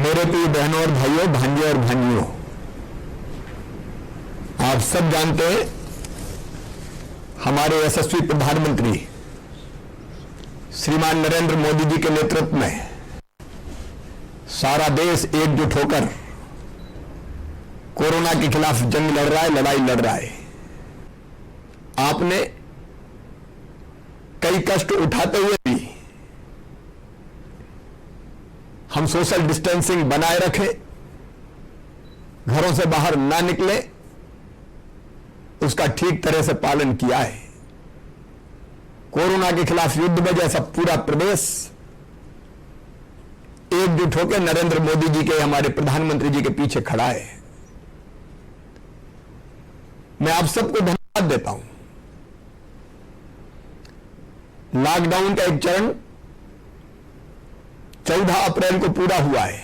मेरे प्रिय बहनों और भाइयों, भांजे और भांजियों, आप सब जानते हैं हमारे यशस्वी प्रधानमंत्री श्रीमान नरेंद्र मोदी जी के नेतृत्व में सारा देश एकजुट होकर कोरोना के खिलाफ जंग लड़ रहा है, लड़ाई लड़ रहा है। आपने कई कष्ट उठाते हुए भी हम सोशल डिस्टेंसिंग बनाए रखें, घरों से बाहर ना निकले, उसका ठीक तरह से पालन किया है। कोरोना के खिलाफ युद्ध में जैसा पूरा प्रदेश एकजुट होकर नरेंद्र मोदी जी के, हमारे प्रधानमंत्री जी के पीछे खड़ा है। मैं आप सबको धन्यवाद देता हूं। लॉकडाउन का एक चरण 14 अप्रैल को पूरा हुआ है,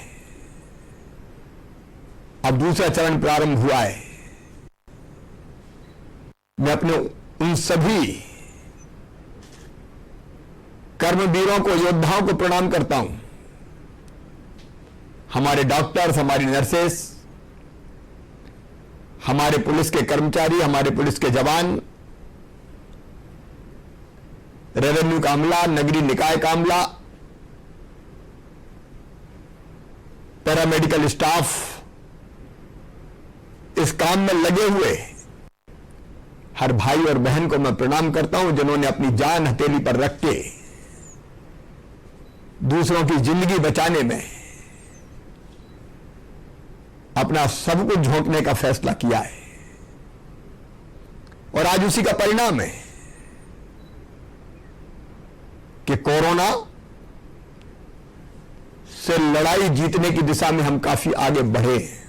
अब दूसरा चरण प्रारंभ हुआ है। मैं अपने उन सभी कर्मवीरों को, योद्धाओं को प्रणाम करता हूं। हमारे डॉक्टर्स, हमारी नर्सेस, हमारे पुलिस के कर्मचारी, हमारे पुलिस के जवान, रेवेन्यू का अमला, नगरीय निकाय का अमला, पैरामेडिकल स्टाफ, इस काम में लगे हुए हर भाई और बहन को मैं प्रणाम करता हूं, जिन्होंने अपनी जान हथेली पर रख के दूसरों की जिंदगी बचाने में अपना सब कुछ झोंकने का फैसला किया है। और आज उसी का परिणाम है कि कोरोना से लड़ाई जीतने की दिशा में हम काफी आगे बढ़े हैं।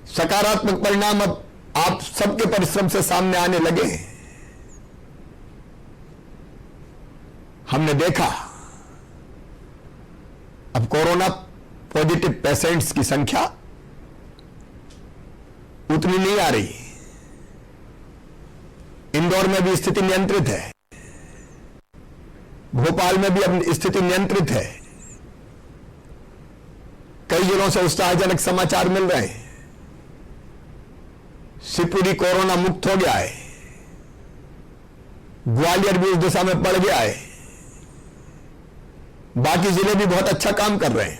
सकारात्मक परिणाम अब आप सबके परिश्रम से सामने आने लगे हैं। हमने देखा अब कोरोना पॉजिटिव पेशेंट्स की संख्या उतनी नहीं आ रही। इंदौर में भी स्थिति नियंत्रित है, भोपाल में भी अब स्थिति नियंत्रित है। कई जिलों से उत्साहजनक समाचार मिल रहे हैं। शिवपुरी कोरोना मुक्त हो गया है, ग्वालियर भी उस दिशा में बढ़ गया है, बाकी जिले भी बहुत अच्छा काम कर रहे हैं।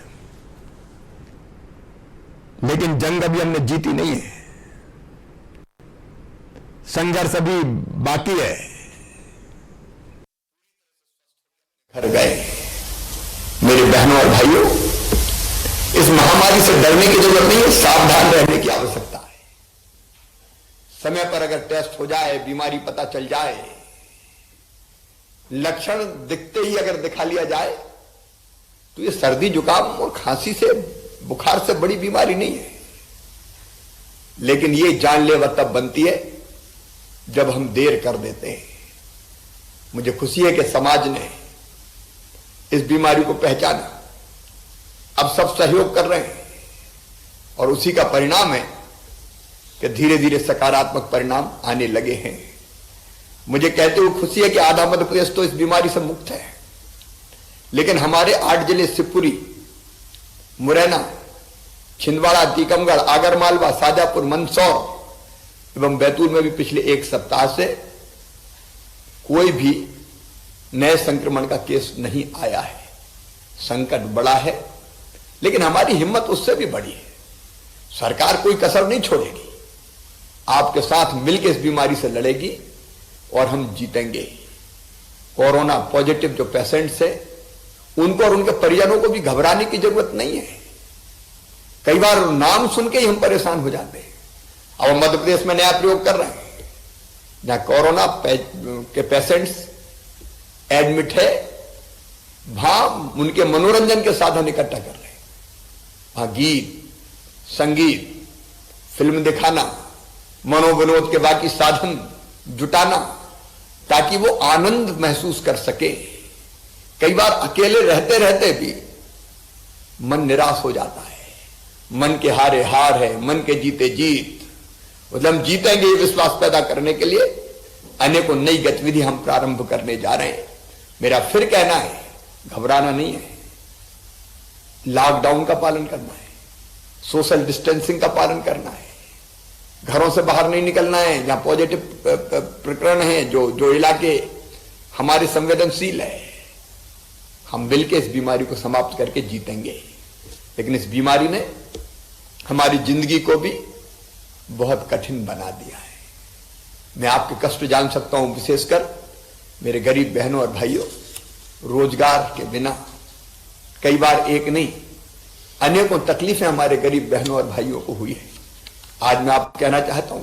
लेकिन जंग अभी हमने जीती नहीं है, संघर्ष अभी बाकी है। घर गए मेरे बहनों और भाइयों, इस महामारी से डरने की जरूरत नहीं है, सावधान रहने की आवश्यकता है। समय पर अगर टेस्ट हो जाए, बीमारी पता चल जाए, लक्षण दिखते ही अगर दिखा लिया जाए, तो ये सर्दी जुकाम और खांसी से, बुखार से बड़ी बीमारी नहीं है। लेकिन ये जानलेवा तब बनती है जब हम देर कर देते हैं। मुझे खुशी है कि समाज ने इस बीमारी को पहचाना, अब सब सहयोग कर रहे हैं, और उसी का परिणाम है कि धीरे धीरे सकारात्मक परिणाम आने लगे हैं। मुझे कहते हुए खुशी है कि आधा मध्य प्रदेश तो इस बीमारी से मुक्त है, लेकिन हमारे 8 जिले शिवपुरी, मुरैना, छिंदवाड़ा, टीकमगढ़, आगरमालवा, शाजापुर, मंदसौर एवं बैतूल में भी पिछले एक सप्ताह से कोई भी नए संक्रमण का केस नहीं आया है। संकट बड़ा है, लेकिन हमारी हिम्मत उससे भी बड़ी है। सरकार कोई कसर नहीं छोड़ेगी, आपके साथ मिलकर इस बीमारी से लड़ेगी और हम जीतेंगे। कोरोना पॉजिटिव जो पेशेंट्स है, उनको और उनके परिजनों को भी घबराने की जरूरत नहीं है। कई बार नाम सुन के ही हम परेशान हो जाते हैं। अब हम मध्य प्रदेश में नया प्रयोग कर रहे हैं, जहां कोरोना के पेशेंट्स एडमिट है, वहां उनके मनोरंजन के साधन इकट्ठा कर रहे हैं। वहां गीत, संगीत, फिल्म दिखाना, मनोविनोद के बाकी साधन जुटाना, ताकि वो आनंद महसूस कर सके। कई बार अकेले रहते रहते भी मन निराश हो जाता है। मन के हारे हार है, मन के जीते जीत। मतलब हम जीतेंगे, ये विश्वास पैदा करने के लिए अनेकों नई गतिविधि हम प्रारंभ करने जा रहे हैं। मेरा फिर कहना है, घबराना नहीं है। लॉकडाउन का पालन करना है, सोशल डिस्टेंसिंग का पालन करना है, घरों से बाहर नहीं निकलना है, जहां पॉजिटिव प्रकरण है, जो इलाके हमारे संवेदनशील है, हम मिलकर इस बीमारी को समाप्त करके जीतेंगे। लेकिन इस बीमारी ने हमारी जिंदगी को भी बहुत कठिन बना दिया है। मैं आपके कष्ट जान सकता हूं, विशेषकर मेरे गरीब बहनों और भाइयों, रोजगार के बिना कई बार एक नहीं अनेकों तकलीफें हमारे गरीब बहनों और भाइयों को हुई है। आज मैं आपको कहना चाहता हूं,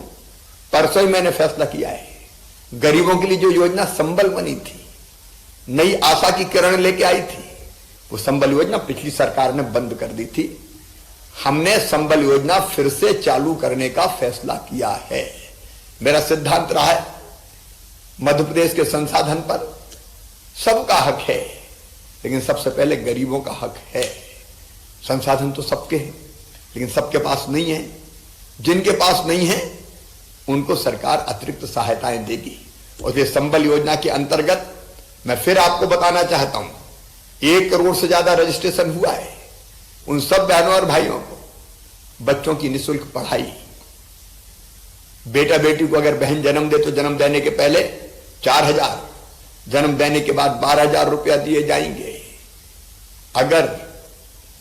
परसों ही मैंने फैसला किया है, गरीबों के लिए जो योजना संबल बनी थी, नई आशा की किरण लेके आई थी, वो संबल योजना पिछली सरकार ने बंद कर दी थी। हमने संबल योजना फिर से चालू करने का फैसला किया है। मेरा सिद्धांत रहा है, मध्य प्रदेश के संसाधन पर सबका हक है, लेकिन सबसे पहले गरीबों का हक है। संसाधन तो सबके हैं, लेकिन सबके पास नहीं है। जिनके पास नहीं है उनको सरकार अतिरिक्त सहायताएं देगी। और ये संबल योजना के अंतर्गत मैं फिर आपको बताना चाहता हूं, 1 करोड़ से ज्यादा रजिस्ट्रेशन हुआ है। उन सब बहनों और भाइयों को बच्चों की निःशुल्क पढ़ाई, बेटा बेटी को अगर बहन जन्म दे तो जन्म देने के पहले 4,000, जन्म देने के बाद 12,000 रुपया दिए जाएंगे। अगर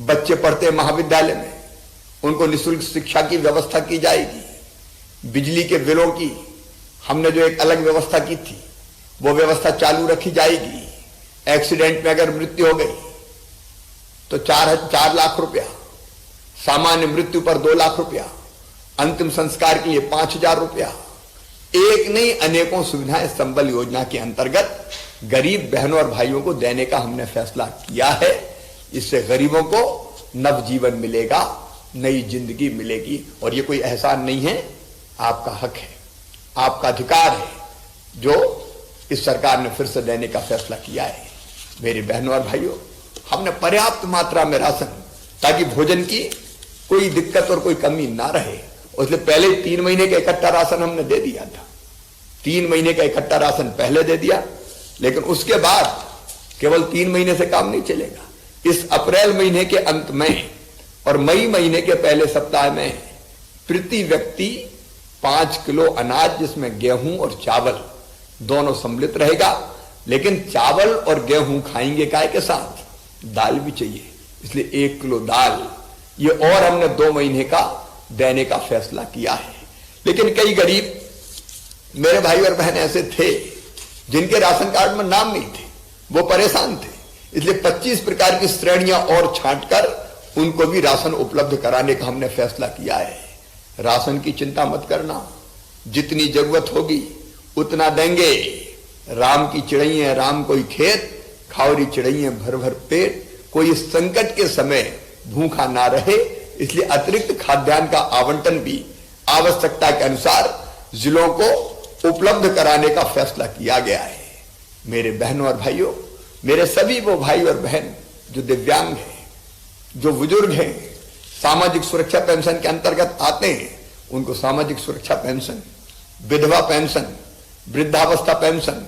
बच्चे पढ़ते महाविद्यालय में उनको निःशुल्क शिक्षा की व्यवस्था की जाएगी। बिजली के बिलों की हमने जो एक अलग व्यवस्था की थी, वो व्यवस्था चालू रखी जाएगी। एक्सीडेंट में अगर मृत्यु हो गई तो 4 लाख रुपया, सामान्य मृत्यु पर 2 लाख रुपया, अंतिम संस्कार के लिए 5,000 रुपया। एक नहीं अनेकों सुविधाएं संबल योजना के अंतर्गत गरीब बहनों और भाइयों को देने का हमने फैसला किया है। इससे गरीबों को नवजीवन मिलेगा, नई जिंदगी मिलेगी। और ये कोई एहसान नहीं है, आपका हक है, आपका अधिकार है, जो इस सरकार ने फिर से देने का फैसला किया है। मेरे बहनों और भाइयों, हमने पर्याप्त मात्रा में राशन, ताकि भोजन की कोई दिक्कत और कोई कमी ना रहे, उसलिए पहले 3 महीने का इकट्ठा राशन हमने दे दिया था। 3 महीने का इकट्ठा राशन पहले दे दिया, लेकिन उसके बाद केवल 3 महीने से काम नहीं चलेगा। इस अप्रैल महीने के अंत में और मई महीने के पहले सप्ताह में प्रति व्यक्ति 5 किलो अनाज, जिसमें गेहूं और चावल दोनों सम्मिलित रहेगा। लेकिन चावल और गेहूं खाएंगे काय के साथ, दाल भी चाहिए, इसलिए 1 किलो दाल, ये और हमने 2 महीने का देने का फैसला किया है। लेकिन कई गरीब मेरे भाई और बहन ऐसे थे जिनके राशन कार्ड में नाम नहीं थे, वो परेशान थे, इसलिए 25 प्रकार की श्रेणियां और छांटकर उनको भी राशन उपलब्ध कराने का हमने फैसला किया है। राशन की चिंता मत करना, जितनी जरूरत होगी उतना देंगे। राम की चिड़ैया राम कोई खेत, खावरी चिड़ैया भर भर पेट। कोई इस संकट के समय भूखा ना रहे, इसलिए अतिरिक्त खाद्यान्न का आवंटन भी आवश्यकता के अनुसार जिलों को उपलब्ध कराने का फैसला किया गया है। मेरे बहनों और भाइयों, मेरे सभी वो भाई और बहन जो दिव्यांग हैं, जो बुजुर्ग हैं, सामाजिक सुरक्षा पेंशन के अंतर्गत आते हैं, उनको सामाजिक सुरक्षा पेंशन, विधवा पेंशन, वृद्धावस्था पेंशन,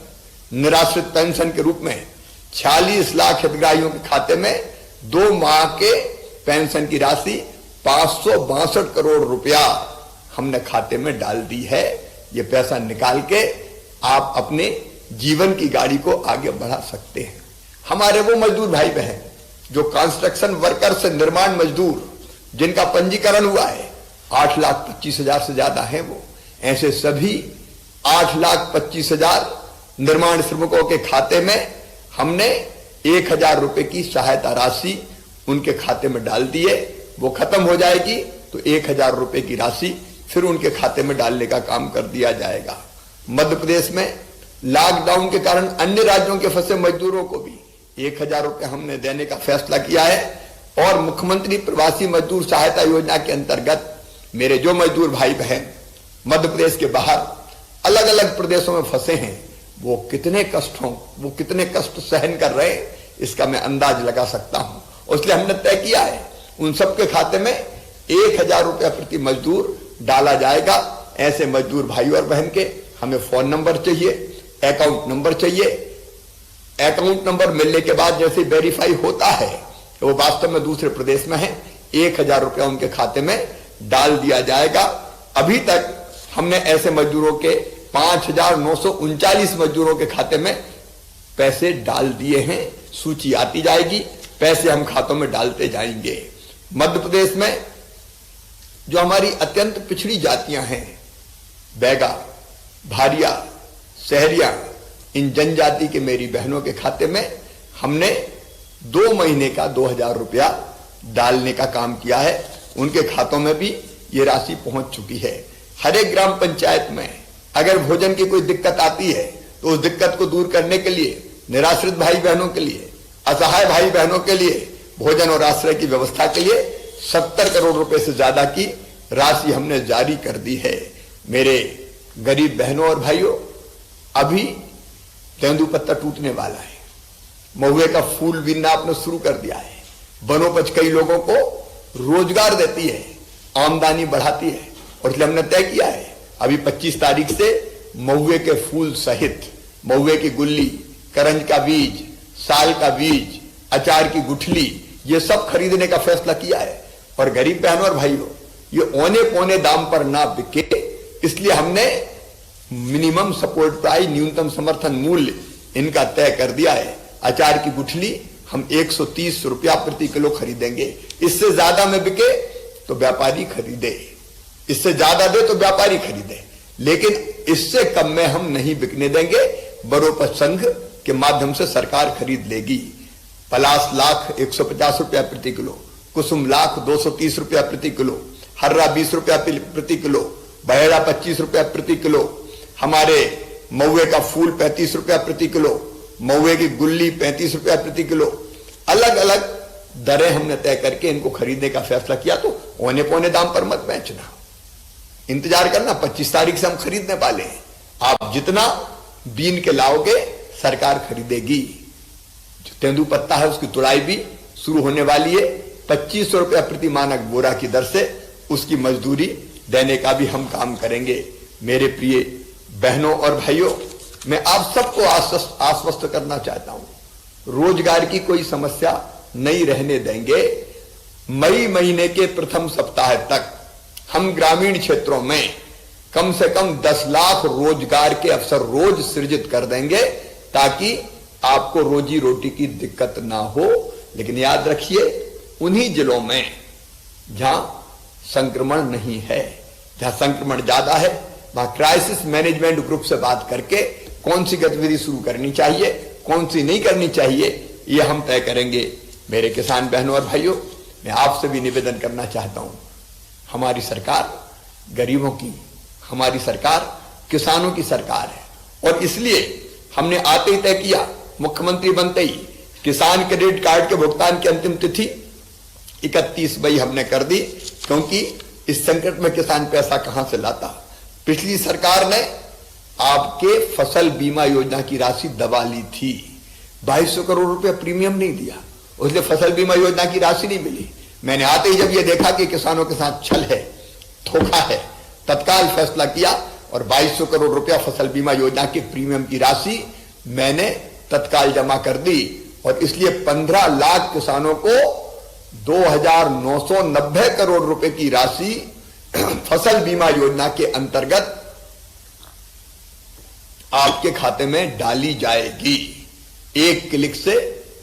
निराश्रित पेंशन के रूप में 46 लाख हितग्राहियों के खाते में 2 माह के पेंशन की राशि 562 करोड़ रुपया हमने खाते में डाल दी है। ये पैसा निकाल के आप अपने जीवन की गाड़ी को आगे बढ़ा सकते हैं। हमारे वो मजदूर भाई बहन जो कंस्ट्रक्शन वर्कर्स, निर्माण मजदूर, जिनका पंजीकरण हुआ है 8,25,000 से ज्यादा है, वो ऐसे सभी 8,25,000 निर्माण श्रमिकों के खाते में हमने 1,000 रुपए की सहायता राशि उनके खाते में डाल दी है। वो खत्म हो जाएगी तो 1,000 रुपए की राशि फिर उनके खाते में डालने का काम कर दिया जाएगा। मध्य प्रदेश में लॉकडाउन के कारण अन्य राज्यों के फंसे मजदूरों को भी 1,000 रुपए हमने देने का फैसला किया है। और मुख्यमंत्री प्रवासी मजदूर सहायता योजना के अंतर्गत मेरे जो मजदूर भाई बहन मध्य प्रदेश के बाहर अलग अलग प्रदेशों में फंसे हैं, वो कितने कष्ट सहन कर रहे हैं, इसका मैं अंदाज लगा सकता हूं। इसलिए हमने तय किया है उन सबके खाते में 1,000 रुपया प्रति मजदूर डाला जाएगा। ऐसे मजदूर भाई और बहन के हमें फोन नंबर चाहिए, अकाउंट नंबर चाहिए। अकाउंट नंबर मिलने के बाद जैसे वेरीफाई होता है वो वास्तव में दूसरे प्रदेश में है, 1,000 रुपया उनके खाते में डाल दिया जाएगा। अभी तक हमने ऐसे मजदूरों के 5,939 मजदूरों के खाते में पैसे डाल दिए हैं। सूची आती जाएगी, पैसे हम खातों में डालते जाएंगे। मध्य प्रदेश में जो हमारी अत्यंत पिछड़ी जातियां हैं, बैगा, भारिया, सहरिया, इन जनजाति के मेरी बहनों के खाते में हमने 2 महीने का 2,000 रुपया डालने का काम किया है। उनके खातों में भी ये राशि पहुंच चुकी है। हर एक ग्राम पंचायत में अगर भोजन की कोई दिक्कत आती है तो उस दिक्कत को दूर करने के लिए निराश्रित भाई बहनों के लिए, असहाय भाई बहनों के लिए भोजन और आश्रय की व्यवस्था के लिए 70 करोड़ रुपए से ज्यादा की राशि हमने जारी कर दी है। मेरे गरीब बहनों और भाइयों, अभी तेंदुपत्ता टूटने वाला है, महुए का फूल बीनना आपने शुरू कर दिया है। वनोपज कई लोगों को रोजगार देती है, आमदनी बढ़ाती है, और इसलिए हमने तय किया है अभी 25 तारीख से महुए के फूल सहित महुए की गुल्ली, करंज का बीज, साल का बीज, अचार की गुठली, ये सब खरीदने का फैसला किया है। और गरीब बहनों और भाइयों, ये औने पौने दाम पर ना बिके, इसलिए हमने मिनिमम सपोर्ट प्राइस, न्यूनतम समर्थन मूल्य इनका तय कर दिया है। अचार की गुठली हम 130 रुपया प्रति किलो खरीदेंगे। इससे ज्यादा में बिके तो व्यापारी खरीदे, इससे ज्यादा दे तो व्यापारी खरीदे, लेकिन इससे कम में हम नहीं बिकने देंगे। वनोपज संघ के माध्यम से सरकार खरीद लेगी। पलास लाख 150 रुपया प्रति किलो, कुसुम लाख 230 रुपया प्रति किलो, हर्रा 20 रुपया प्रति किलो, बहेड़ा 25 रुपया प्रति किलो, हमारे महुए का फूल 35 रुपया प्रति किलो, महुए की गुल्ली 35 रुपया प्रति किलो, अलग अलग दरें हमने तय करके इनको खरीदने का फैसला किया। तो औने पौने दाम पर मत बेचना, इंतजार करना, 25 तारीख से हम खरीदने वाले हैं। आप जितना बीन के लाओगे सरकार खरीदेगी। जो तेंदुपत्ता है उसकी तुड़ाई भी शुरू होने वाली है। 2500 रुपया प्रति मानक बोरा की दर से उसकी मजदूरी देने का भी हम काम करेंगे। मेरे प्रिय बहनों और भाइयों, मैं आप सबको आश्वस्त करना चाहता हूं, रोजगार की कोई समस्या नहीं रहने देंगे। मई महीने के प्रथम सप्ताह तक हम ग्रामीण क्षेत्रों में कम से कम 10 लाख रोजगार के अवसर रोज सृजित कर देंगे, ताकि आपको रोजी रोटी की दिक्कत ना हो। लेकिन याद रखिए, उन्हीं जिलों में जहां संक्रमण नहीं है, जहां संक्रमण ज्यादा है, वहां क्राइसिस मैनेजमेंट ग्रुप से बात करके कौन सी गतिविधि शुरू करनी चाहिए, कौन सी नहीं करनी चाहिए, ये हम तय करेंगे। मेरे किसान बहनों और भाइयों, मैं आपसे भी निवेदन करना चाहता हूं, हमारी सरकार गरीबों की, हमारी सरकार किसानों की सरकार है। और इसलिए हमने आते ही तय किया, मुख्यमंत्री बनते ही किसान क्रेडिट कार्ड के भुगतान की अंतिम तिथि 31 मई हमने कर दी, क्योंकि इस संकट में किसान पैसा कहां से लाता। पिछली सरकार ने आपके फसल बीमा योजना की राशि दबा ली थी, 2200 करोड़ रुपया प्रीमियम नहीं दिया, उसलिए फसल बीमा योजना की राशि नहीं मिली। मैंने आते ही जब यह देखा कि किसानों के साथ छल है, धोखा है, तत्काल फैसला किया और 2200 करोड़ रुपया फसल बीमा योजना के प्रीमियम की राशि मैंने तत्काल जमा कर दी। और इसलिए 15 लाख किसानों को 2,990 करोड़ रुपए की राशि फसल बीमा योजना के अंतर्गत आपके खाते में डाली जाएगी। एक क्लिक से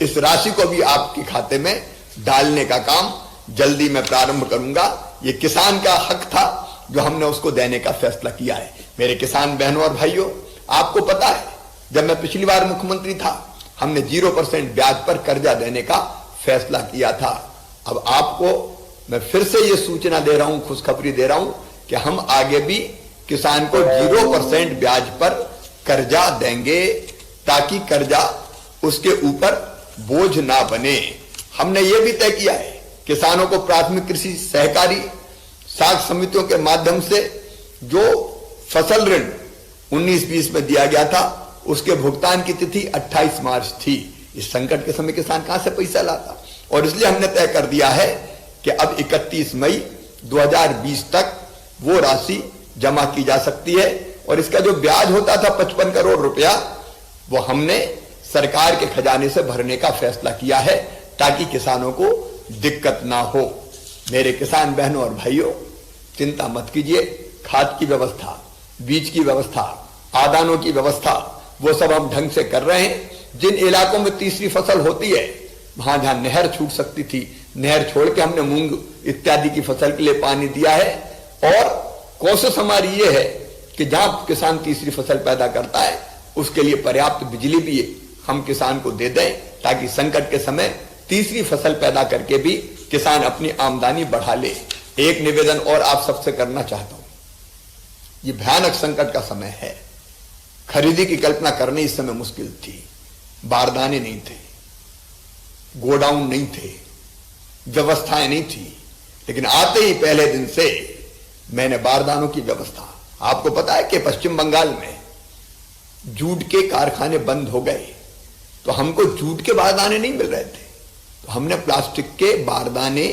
इस राशि को भी आपके खाते में डालने का काम जल्दी मैं प्रारंभ करूंगा। यह किसान का हक था जो हमने उसको देने का फैसला किया है। मेरे किसान बहनों और भाइयों, आपको पता है, जब मैं पिछली बार मुख्यमंत्री था, हमने 0% ब्याज पर कर्जा देने का फैसला किया था। अब आपको मैं फिर से यह सूचना दे रहा हूं, खुशखबरी दे रहा हूं कि हम आगे भी किसान को 0% ब्याज पर कर्जा देंगे, ताकि कर्जा उसके ऊपर बोझ ना बने। हमने यह भी तय किया है, किसानों को प्राथमिक कृषि सहकारी साख समितियों के माध्यम से जो फसल ऋण 19-20 में दिया गया था, उसके भुगतान की तिथि 28 मार्च थी। इस संकट के समय किसान कहां से पैसा लाता, और इसलिए हमने तय कर दिया है कि अब 31 मई 2020 तक वो राशि जमा की जा सकती है। और इसका जो ब्याज होता था 55 करोड़ रुपया, वो हमने सरकार के खजाने से भरने का फैसला किया है, ताकि किसानों को दिक्कत ना हो। मेरे किसान बहनों और भाइयों, चिंता मत कीजिए। खाद की व्यवस्था, बीज की व्यवस्था, आदानों की व्यवस्था, वो सब हम ढंग से कर रहे हैं। जिन इलाकों में तीसरी फसल होती है, वहां जहां नहर छूट सकती थी, नहर छोड़ के हमने मूंग इत्यादि की फसल के लिए पानी दिया है। और कोशिश हमारी ये है कि जहां किसान तीसरी फसल पैदा करता है, उसके लिए पर्याप्त बिजली भी हम किसान को दे दें, ताकि संकट के समय तीसरी फसल पैदा करके भी किसान अपनी आमदनी बढ़ा ले। एक निवेदन और आप सबसे करना चाहता हूं, ये भयानक संकट का समय है। खरीदी की कल्पना करनी इस समय मुश्किल थी। बारदाने नहीं थे, गोडाउन नहीं थे, व्यवस्थाएं नहीं थी, लेकिन आते ही पहले दिन से मैंने बारदानों की व्यवस्था। आपको पता है कि पश्चिम बंगाल में जूट के कारखाने बंद हो गए, तो हमको जूट के बारदाने नहीं मिल रहे थे, तो हमने प्लास्टिक के बारदाने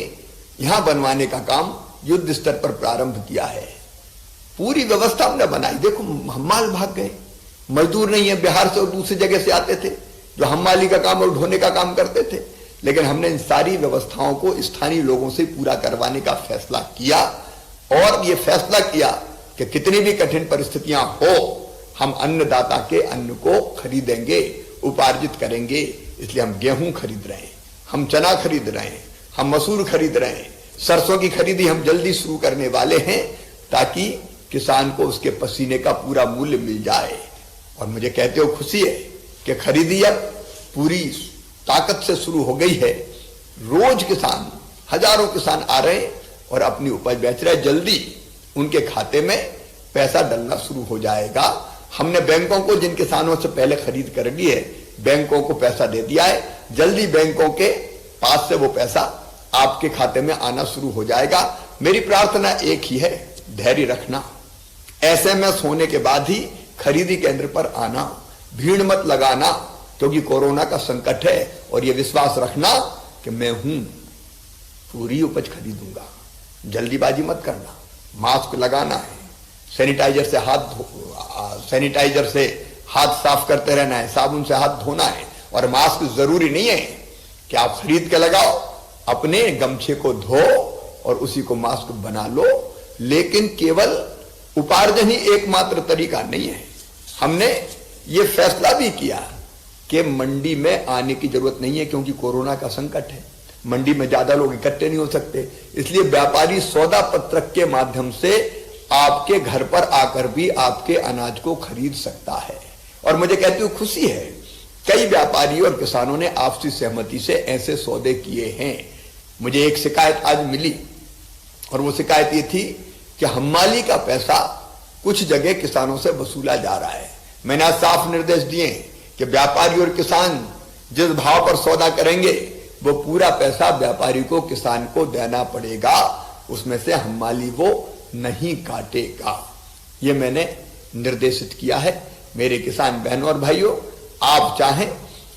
यहां बनवाने का काम युद्ध स्तर पर प्रारंभ किया है। पूरी व्यवस्था हमने बनाई। देखो, हम्माल भाग गए, मजदूर नहीं है, बिहार से और दूसरी जगह से आते थे जो हम्माली का काम और ढोने का काम करते थे, लेकिन हमने इन सारी व्यवस्थाओं को स्थानीय लोगों से पूरा करवाने का फैसला किया। और यह फैसला किया कि कितनी भी कठिन परिस्थितियां हो, हम अन्नदाता के अन्न को खरीदेंगे, उपार्जित करेंगे। इसलिए हम गेहूं खरीद रहे हैं, हम चना खरीद रहे हैं, हम मसूर खरीद रहे हैं, सरसों की खरीदी हम जल्दी शुरू करने वाले हैं, ताकि किसान को उसके पसीने का पूरा मूल्य मिल जाए। और मुझे कहते हो खुशी है कि खरीदी अब पूरी ताकत से शुरू हो गई है। रोज किसान, हजारों किसान आ रहे हैं और अपनी उपज बेच रहे हैं। जल्दी उनके खाते में पैसा डलना शुरू हो जाएगा। हमने बैंकों को, जिन किसानों से पहले खरीद कर ली है, बैंकों को पैसा दे दिया है। जल्दी बैंकों के पास से वो पैसा आपके खाते में आना शुरू हो जाएगा। मेरी प्रार्थना एक ही है, धैर्य रखना। एसएमएस होने के बाद ही खरीदी केंद्र पर आना, भीड़ मत लगाना, क्योंकि कोरोना का संकट है। और ये विश्वास रखना कि मैं हूं, पूरी उपज खरीदूंगा। जल्दीबाजी मत करना, मास्क लगाना है, सैनिटाइजर से हाथ साफ करते रहना है, साबुन से हाथ धोना है। और मास्क जरूरी नहीं है कि आप खरीद के लगाओ, अपने गमछे को धो और उसी को मास्क बना लो। लेकिन केवल उपार्जन ही एकमात्र तरीका नहीं है। हमने ये फैसला भी किया कि मंडी में आने की जरूरत नहीं है, क्योंकि कोरोना का संकट है, मंडी में ज्यादा लोग इकट्ठे नहीं हो सकते। इसलिए व्यापारी सौदा पत्रक के माध्यम से आपके घर पर आकर भी आपके अनाज को खरीद सकता है। और मुझे कहती हूं खुशी है, कई व्यापारी और किसानों ने आपसी सहमति से ऐसे सौदे किए हैं। मुझे एक शिकायत आज मिली, और वो शिकायत ये थी कि हम्माली का पैसा कुछ जगह किसानों से वसूला जा रहा है। मैंने आज साफ निर्देश दिए कि व्यापारी और किसान जिस भाव पर सौदा करेंगे, वो पूरा पैसा व्यापारी को, किसान को देना पड़ेगा, उसमें से हम्माली वो नहीं काटेगा। ये मैंने निर्देशित किया है। मेरे किसान बहनों और भाइयों, आप चाहें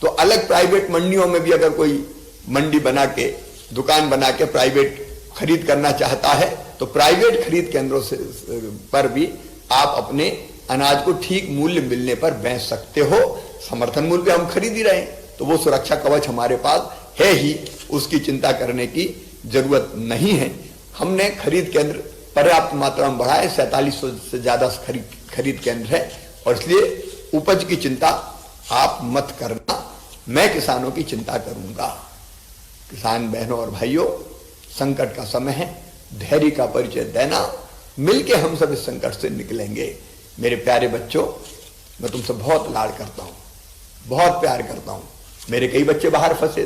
तो अलग प्राइवेट मंडियों में भी अगर कोई मंडी बना के, दुकान बना के प्राइवेट खरीद करना चाहता है, तो प्राइवेट खरीद केंद्रों से पर भी आप अपने अनाज को ठीक मूल्य मिलने पर बेच सकते हो। समर्थन मूल्य पे हम खरीद ही रहे हैं, तो वो सुरक्षा कवच हमारे पास है ही, उसकी चिंता करने की जरूरत नहीं है। हमने खरीद केंद्र पर्याप्त मात्रा में बढ़ाए, 4700 से ज्यादा खरीद केंद्र है, और इसलिए उपज की चिंता आप मत करना, मैं किसानों की चिंता करूंगा। किसान बहनों और भाइयों, संकट का समय है, धैर्य का परिचय देना, मिलके हम सब इस संकट से निकलेंगे। मेरे प्यारे बच्चों, मैं तुमसे बहुत लाड करता हूं, बहुत प्यार करता हूं। मेरे कई बच्चे बाहर फंसे,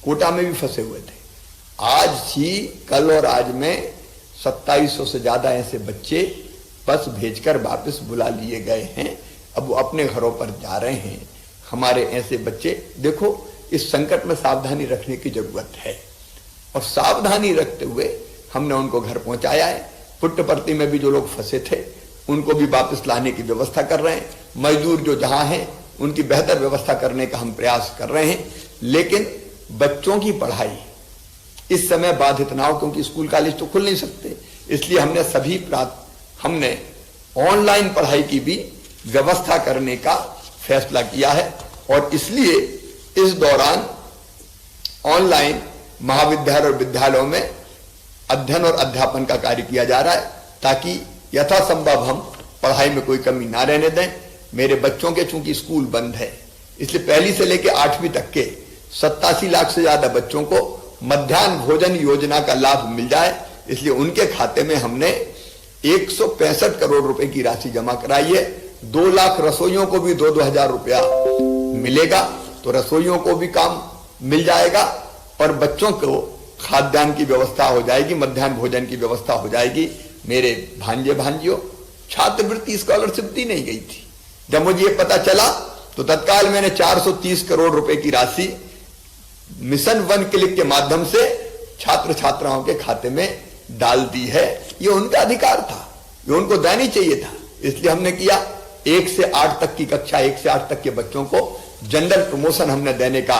कोटा में भी फंसे हुए थे। आज ही, कल और आज में 2700 से ज्यादा ऐसे बच्चे बस भेजकर वापस बुला लिए गए हैं। अब वो अपने घरों पर जा रहे हैं। हमारे ऐसे बच्चे, देखो, इस संकट में सावधानी रखने की जरूरत है, और सावधानी रखते हुए हमने उनको घर पहुंचाया है। पुट्टपर्ती में भी जो लोग फंसे थे, उनको भी वापस लाने की व्यवस्था कर रहे हैं। मजदूर जो जहां हैं, उनकी बेहतर व्यवस्था करने का हम प्रयास कर रहे हैं। लेकिन बच्चों की पढ़ाई इस समय बाधित ना हो, क्योंकि स्कूल कॉलेज तो खुल नहीं सकते। इसलिए हमने ऑनलाइन पढ़ाई की भी व्यवस्था करने का फैसला किया है। और इसलिए इस दौरान ऑनलाइन महाविद्यालय और विद्यालयों में अध्ययन और अध्यापन का कार्य किया जा रहा है, ताकि यथासंभव हम पढ़ाई में कोई कमी ना रहने दें। मेरे बच्चों के चूंकि स्कूल बंद है, इसलिए पहली से लेकर 8वीं तक के 87 लाख से ज्यादा बच्चों को मध्याह्न भोजन योजना का लाभ मिल जाए, इसलिए उनके खाते में हमने 165 करोड़ रुपए की राशि जमा कराई है। 2 लाख रसोइयों को भी 2-2 हजार रुपया मिलेगा, तो रसोइयों को भी काम मिल जाएगा और बच्चों को खाद्यान्न की व्यवस्था हो जाएगी, मध्याह्न भोजन की व्यवस्था हो जाएगी। मेरे भांजे भांजियों, छात्रवृत्ति स्कॉलरशिप दी नहीं गई थी। जब मुझे ये पता चला तो तत्काल मैंने 430 करोड़ रुपए की राशि मिशन वन क्लिक के माध्यम से छात्र छात्राओं के खाते में डाल दी है। ये उनका अधिकार था, ये उनको देनी चाहिए था, इसलिए हमने किया। 1 से 8 तक की कक्षा, 1 से 8 तक के बच्चों को जनरल प्रमोशन हमने देने का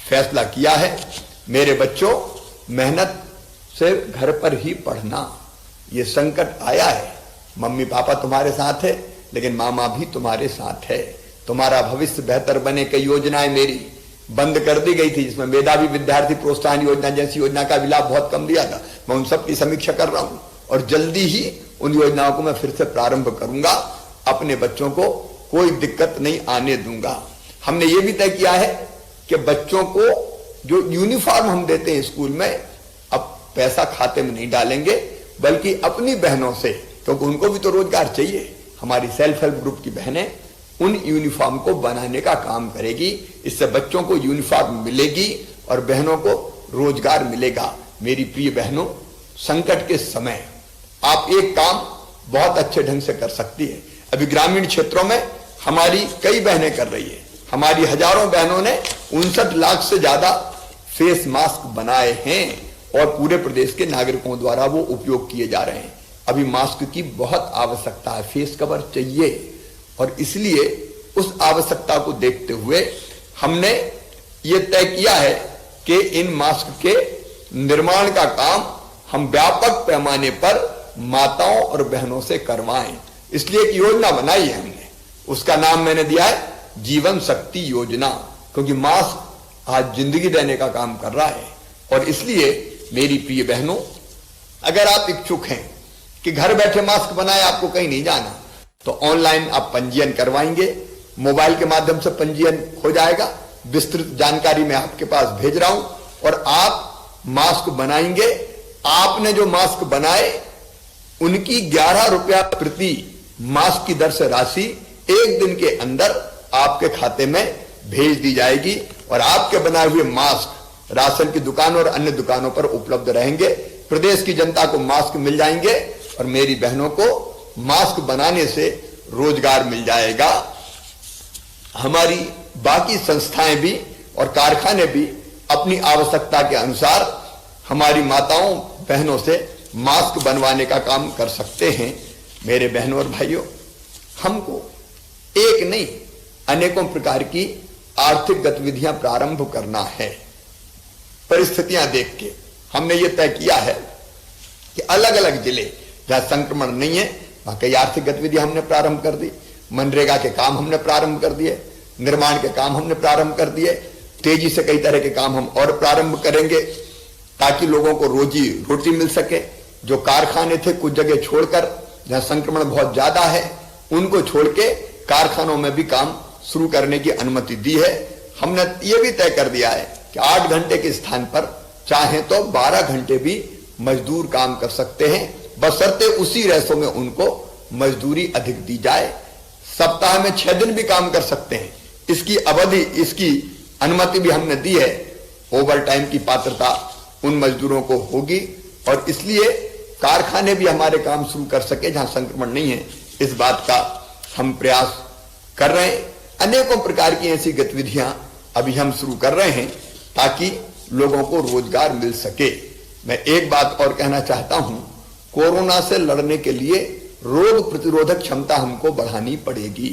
फैसला किया है। मेरे बच्चों, मेहनत से घर पर ही पढ़ना, ये संकट आया है। मम्मी पापा तुम्हारे साथ है, लेकिन मामा भी तुम्हारे साथ है। तुम्हारा भविष्य बेहतर बने कई योजनाएं मेरी बंद कर दी गई थी, जिसमें मेधावी विद्यार्थी प्रोत्साहन योजना जैसी योजना का भी लाभ बहुत कम दिया था। मैं उन सब की समीक्षा कर रहा हूं और जल्दी ही उन योजनाओं को मैं फिर से प्रारंभ करूंगा। अपने बच्चों को कोई दिक्कत नहीं आने दूंगा। हमने ये भी तय किया है कि बच्चों को जो यूनिफॉर्म हम देते हैं स्कूल में, अब पैसा खाते में नहीं डालेंगे, बल्कि अपनी बहनों से, क्योंकि उनको भी तो रोजगार चाहिए। हमारी सेल्फ हेल्प ग्रुप की बहनें उन यूनिफॉर्म को बनाने का काम करेगी। इससे बच्चों को यूनिफॉर्म मिलेगी और बहनों को रोजगार मिलेगा। मेरी प्रिय बहनों, संकट के समय आप एक काम बहुत अच्छे ढंग से कर सकती है। अभी ग्रामीण क्षेत्रों में हमारी कई बहनें कर रही है। हमारी हजारों बहनों ने 59 लाख से ज्यादा फेस मास्क बनाए हैं और पूरे प्रदेश के नागरिकों द्वारा वो उपयोग किए जा रहे हैं। अभी मास्क की बहुत आवश्यकता है, फेस कवर चाहिए, और इसलिए उस आवश्यकता को देखते हुए हमने ये तय किया है कि इन मास्क के निर्माण का काम हम व्यापक पैमाने पर माताओं और बहनों से करवाएं। इसलिए एक योजना बनाई है हमने, उसका नाम मैंने दिया है जीवन शक्ति योजना, क्योंकि मास्क आज जिंदगी देने का काम कर रहा है। और इसलिए मेरी प्रिय बहनों, अगर आप इच्छुक हैं कि घर बैठे मास्क बनाए, आपको कहीं नहीं जाना, तो ऑनलाइन आप पंजीयन करवाएंगे, मोबाइल के माध्यम से पंजीयन हो जाएगा। विस्तृत जानकारी मैं आपके पास भेज रहा हूं और आप मास्क बनाएंगे। आपने जो मास्क बनाए उनकी 11 रुपया प्रति मास्क की दर से राशि 1 दिन के अंदर आपके खाते में भेज दी जाएगी और आपके बनाए हुए मास्क राशन की दुकानों और अन्य दुकानों पर उपलब्ध रहेंगे। प्रदेश की जनता को मास्क मिल जाएंगे और मेरी बहनों को मास्क बनाने से रोजगार मिल जाएगा। हमारी बाकी संस्थाएं भी और कारखाने भी अपनी आवश्यकता के अनुसार हमारी माताओं बहनों से मास्क बनवाने का काम कर सकते हैं। मेरे बहनों और भाइयों, हमको एक नहीं अनेकों प्रकार की आर्थिक गतिविधियां प्रारंभ करना है। परिस्थितियां देख के हमने ये तय किया है कि अलग अलग जिले जहां संक्रमण नहीं है वहां कई आर्थिक गतिविधियां हमने प्रारंभ कर दी। मनरेगा के काम हमने प्रारंभ कर दिए, निर्माण के काम हमने प्रारंभ कर दिए। तेजी से कई तरह के काम हम और प्रारंभ करेंगे ताकि लोगों को रोजी रोटी मिल सके। जो कारखाने थे कुछ जगह छोड़कर, जहां संक्रमण बहुत ज्यादा है, उनको छोड़ के कारखानों में भी काम शुरू करने की अनुमति दी है। हमने ये भी तय कर दिया है कि 8 घंटे के स्थान पर चाहे तो 12 घंटे भी मजदूर काम कर सकते हैं, बशर्ते उसी रेशो में उनको मजदूरी अधिक दी जाए। सप्ताह में 6 दिन भी काम कर सकते हैं, इसकी अवधि, इसकी अनुमति भी हमने दी है। ओवर टाइम की पात्रता उन मजदूरों को होगी और इसलिए कारखाने भी हमारे काम शुरू कर सके जहां संक्रमण नहीं है, इस बात का हम प्रयास कर रहे हैं। अनेकों प्रकार की ऐसी गतिविधियां अभी हम शुरू कर रहे हैं ताकि लोगों को रोजगार मिल सके। मैं एक बात और कहना चाहता हूं, कोरोना से लड़ने के लिए रोग प्रतिरोधक क्षमता हमको बढ़ानी पड़ेगी।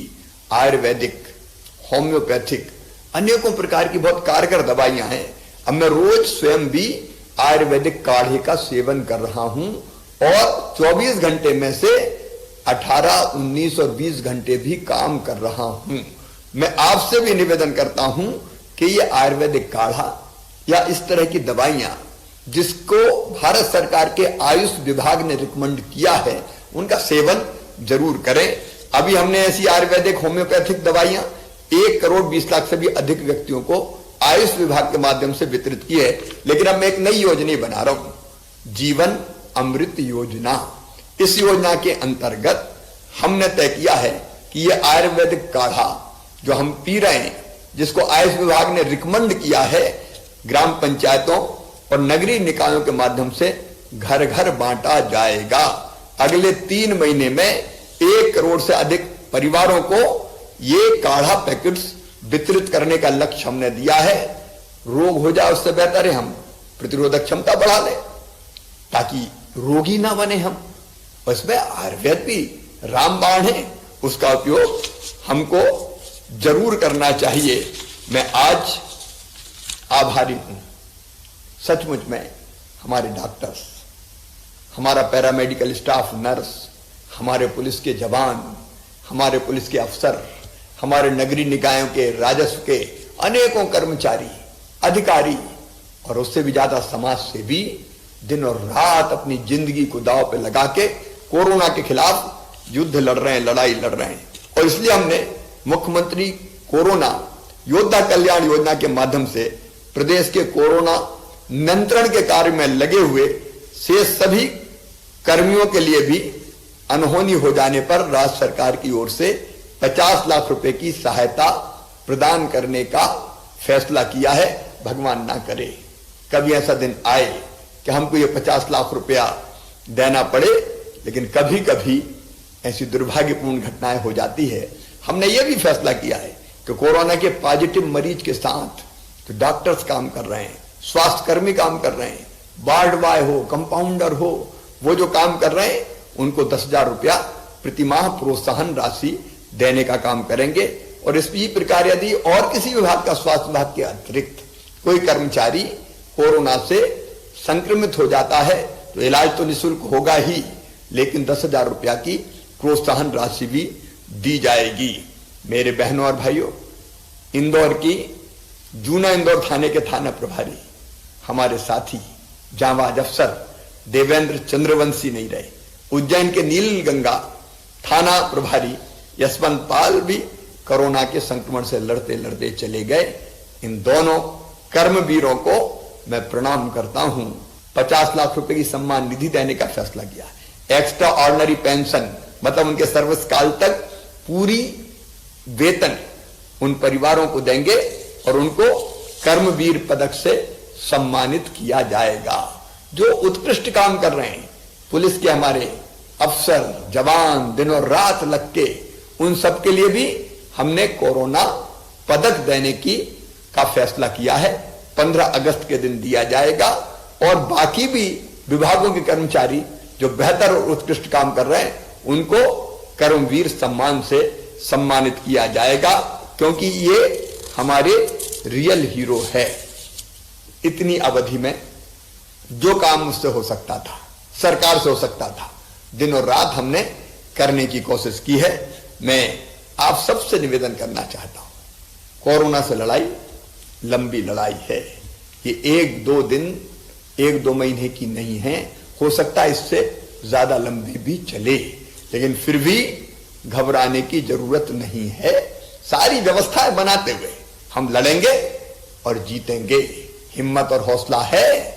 आयुर्वेदिक, होम्योपैथिक, अनेकों प्रकार की बहुत कारगर दवाइयां हैं। अब मैं रोज स्वयं भी आयुर्वेदिक काढ़े का सेवन कर रहा हूं और 24 घंटे में से 18, 19 और 20 घंटे भी काम कर रहा हूं। मैं आपसे भी निवेदन करता हूं कि ये आयुर्वेदिक काढ़ा या इस तरह की दवाइयां जिसको भारत सरकार के आयुष विभाग ने रिकमेंड किया है उनका सेवन जरूर करें। अभी हमने ऐसी आयुर्वेदिक होम्योपैथिक दवाइयां 1 करोड़ 20 लाख से भी अधिक व्यक्तियों को आयुष विभाग के माध्यम से वितरित की है। लेकिन अब मैं एक नई योजना बना रहा हूं, जीवन अमृत योजना। इस योजना के अंतर्गत हमने तय किया है कि यह आयुर्वेदिक काढ़ा जो हम पी रहे हैं, जिसको आयुष विभाग ने रिकमेंड किया है, ग्राम पंचायतों और नगरीय निकायों के माध्यम से घर घर बांटा जाएगा। अगले 3 महीने में 1 करोड़ से अधिक परिवारों को ये काढ़ा पैकेट्स वितरित करने का लक्ष्य हमने दिया है। रोग हो जाए उससे बेहतर है हम प्रतिरोधक क्षमता बढ़ा लें ताकि रोगी ना बने हम। उसमें आयुर्वेद भी रामबाण है, उसका उपयोग हमको जरूर करना चाहिए। मैं आज आभारी हूं सचमुच में हमारे डॉक्टर्स, हमारा पैरामेडिकल स्टाफ, नर्स, हमारे पुलिस के जवान, हमारे पुलिस के अफसर, हमारे नगरीय निकायों के राजस्व के अनेकों कर्मचारी, अधिकारी और उससे भी ज्यादा समाज सेवी दिन और रात अपनी जिंदगी को दांव पे लगा के कोरोना के खिलाफ युद्ध लड़ रहे हैं, लड़ाई लड़ रहे हैं। और इसलिए हमने मुख्यमंत्री कोरोना योद्धा कल्याण योजना के माध्यम से प्रदेश के कोरोना नियंत्रण के कार्य में लगे हुए शेष सभी कर्मियों के लिए भी अनहोनी हो जाने पर राज्य सरकार की ओर से 50 लाख रुपए की सहायता प्रदान करने का फैसला किया है। भगवान ना करे कभी ऐसा दिन आए कि हमको ये 50 लाख रुपया देना पड़े, लेकिन कभी कभी ऐसी दुर्भाग्यपूर्ण घटनाएं हो जाती है। हमने ये भी फैसला किया है कि कोरोना के पॉजिटिव मरीज के साथ तो डॉक्टर्स काम कर रहे हैं, स्वास्थ्य कर्मी काम कर रहे हैं, वार्ड बॉय हो, कंपाउंडर हो, वो जो काम कर रहे हैं उनको 10,000 रुपया प्रतिमाह प्रोत्साहन राशि देने का काम करेंगे। और इसी प्रकार यदि और किसी विभाग का, स्वास्थ्य विभाग के अतिरिक्त कोई कर्मचारी कोरोना से संक्रमित हो जाता है तो इलाज तो निःशुल्क होगा ही, लेकिन 10,000 रुपया की प्रोत्साहन राशि भी दी जाएगी। मेरे बहनों और भाइयों, इंदौर की जूना इंदौर थाने के थाना प्रभारी हमारे साथी जांबाज अफसर देवेंद्र चंद्रवंशी नहीं रहे, उज्जैन के नीलगंगा थाना प्रभारी यशवंत पाल भी कोरोना के संक्रमण से लड़ते लड़ते चले गए। इन दोनों कर्मवीरों को मैं प्रणाम करता हूं। 50 लाख रुपए की सम्मान निधि देने का फैसला किया। एक्स्ट्रा ऑर्डिनरी पेंशन मतलब उनके सर्विस काल तक पूरी वेतन उन परिवारों को देंगे और उनको कर्मवीर पदक से सम्मानित किया जाएगा। जो उत्कृष्ट काम कर रहे हैं, पुलिस के हमारे अफसर जवान दिनों रात लग के, उन सब के लिए भी हमने कोरोना पदक देने का फैसला किया है। 15 अगस्त के दिन दिया जाएगा और बाकी भी विभागों के कर्मचारी जो बेहतर और उत्कृष्ट काम कर रहे हैं उनको कर्मवीर सम्मान से सम्मानित किया जाएगा, क्योंकि ये हमारे रियल हीरो है। इतनी अवधि में जो काम मुझसे हो सकता था, सरकार से हो सकता था, दिन और रात हमने करने की कोशिश की है। मैं आप सबसे निवेदन करना चाहता हूं, कोरोना से लड़ाई लंबी लड़ाई है। ये 1-2 दिन 1-2 महीने की नहीं है, हो सकता है इससे ज्यादा लंबी भी चले, लेकिन फिर भी घबराने की जरूरत नहीं है। सारी व्यवस्थाएं बनाते हुए हम लड़ेंगे और जीतेंगे। हिम्मत और हौसला है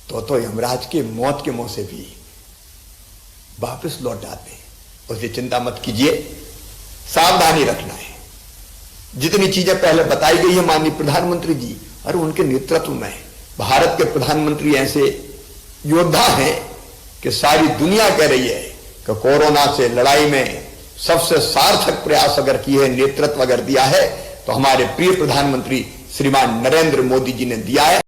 तो यमराज के मौत के मुंह से भी वापस लौट आते हैं। उसकी चिंता मत कीजिए, सावधानी रखना है। जितनी चीजें पहले बताई गई है माननीय प्रधानमंत्री जी, और उनके नेतृत्व में भारत के प्रधानमंत्री ऐसे योद्धा हैं कि सारी दुनिया कह रही है कि कोरोना से लड़ाई में सबसे सार्थक प्रयास अगर किए, नेतृत्व अगर दिया है तो हमारे प्रिय प्रधानमंत्री श्रीमान नरेंद्र मोदी जी ने दिया है।